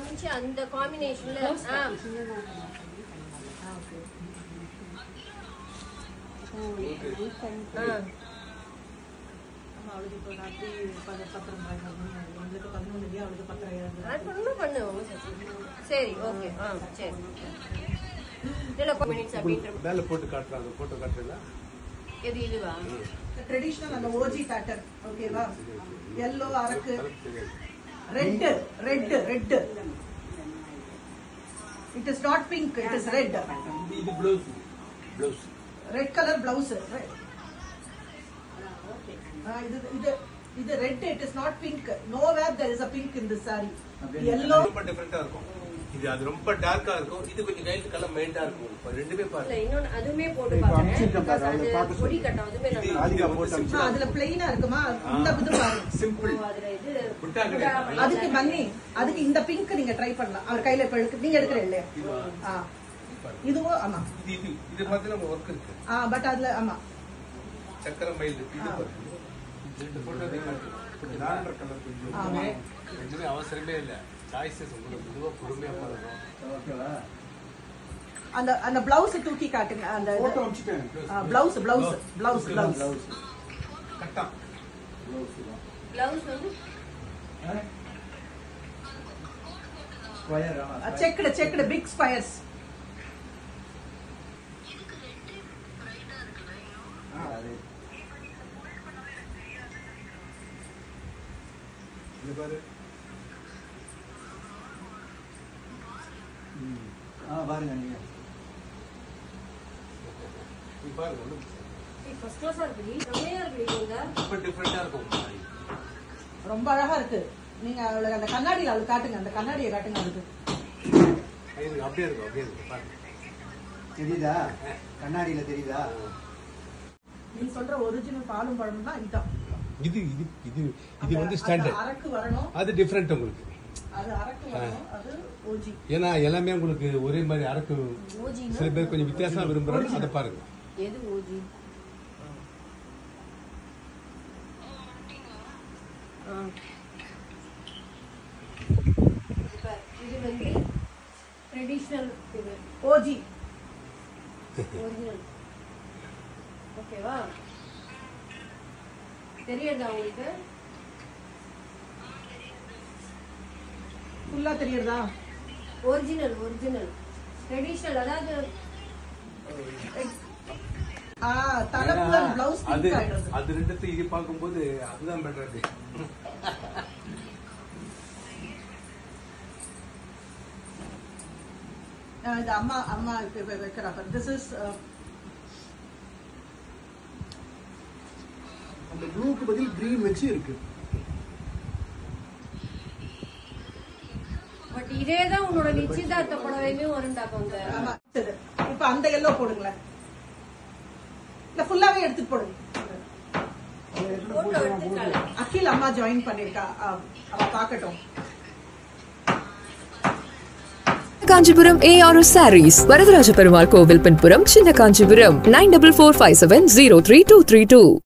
காமிச்சு அந்த காம்பினேஷன்ல சரி ஓகே சரி மேல போட்டு காட்டுறாங்க போட்டோ காட்டுறீங்களா எது இதுவா ட்ரெடிஷனல் அந்த ஓஜி பேட்டர்ன் ஓகேவா yellow Araku red it is not pink it is red இது ப்ளவுஸ் red color blouse இது red it is not pink nowhere there is a pink in this saree yellow ரொம்ப டிஃபரண்டா இருக்கும் இது அது ரொம்ப டார்க்கா இருக்கும் இது கொஞ்சம் கையில கலர் மைண்டா இருக்கும் இப்ப ரெண்டுமே பாருங்க இன்னொன்னு அதுமே போட்டு பாருங்க அது பொடி கட்ட அதுமே நல்லா அதுல பிளைனா இருக்குமா இந்த இது பாருங்க சிம்பிள் அதுல இது புட்டா கிடையாது அதுக்கு மன்னி அதுக்கு இந்த பிங்க் நீங்க ட்ரை பண்ணலாம் அவர் கையில இப்ப நீங்க எடுக்கற இல்லையா இதுவும் ஆமா இது மாதிரி நம்ம வர்க் இருக்கு பட் அதுல ஆமா சக்கர மயில் இது பாருங்க ரெண்டு போட்டோ காட்டுங்க லாவெண்டர் கலர் கொஞ்சம் ரெண்டுமே அவசரமே இல்ல சாய்ஸஸ் உங்களுக்கு இதுவா பொறுமையா பாருங்க ஓகேவா அந்த பிளவுஸ் தூக்கி காட்டுங்க அந்த போட்டோ அம்ச்சிட்டேன் பிளவுஸ் கட்டா பிளவுஸ் வந்து ஸ்கொயர் செக்டு பிக் ஸ்கொயர்ஸ் இது பாரு பாருங்க நீங்க இது பாருங்க ஃபர்ஸ்ட் கிளாஸா இருக்கு செமையா இருக்கு ரொம்ப டிஃபரண்டா இருக்கும் ரொம்ப அழகா இருக்கு நீங்க அவளுக்கு அந்த கண்ணாடியில அவளுக்கு காட்டுங்க அந்த கண்ணாடியை காட்டுங்க அவளுக்கு இது அப்படியே இருக்கு பாருங்க தெரியுதா கண்ணாடியில தெரியுதா நீ சொல்ற ஒரிஜினல் பாலும் பழம் தான் இதுதான் இது இது இது இது வந்து ஸ்டாண்டர்ட் அரக்கு வரணும் அது டிஃபரண்ட் உங்களுக்கு அது அரக்கு வரணும் அது ஓஜி ஏன்னா எல்லாமே உங்களுக்கு ஒரே மாதிரி அரக்கு சில பேர் கொஞ்சம் வித்தியாசமா விரும்புறாங்க அதை பாருங்க எது ஓஜி இது வந்து ட்ரெடிஷனல் இது ஓஜி ஒரிஜினல் ஓகேவா தெரியுதா உங்களுக்கு ஃபுல்லா தெரியுதா ஒரிஜினல் ட்ரெடிஷனல் அதாவது தலைப்புல பிளவுஸ் அது அது ரெண்டுத்தையும் இது பார்க்கும்போது அதுதான் பெட்டர் இது அம்மா வைக்கிறா திஸ் இஸ் அந்த ப்ளூக்கு பதில் கிரீன் வச்சு இருக்கு பட் இதேதான் உன்னோட நிச்சயதார்த்த புடவையுமே வருண்டாப்பாங்க ஆமா இப்ப அந்த எல்லோ போடுங்களேன் இல்ல ஃபுல்லாவே எடுத்துட்டு போடுங்க போட்டோ எடுத்துட்டாங்க அகில் அம்மா ஜாயின் பண்ணிருக்கா அவ பாக்கட்டும் காஞ்சிபுரம் ARS Sarees வரதராஜ பெருமாள் கோவில் பின்புறம் சின்ன காஞ்சிபுரம் 9445703232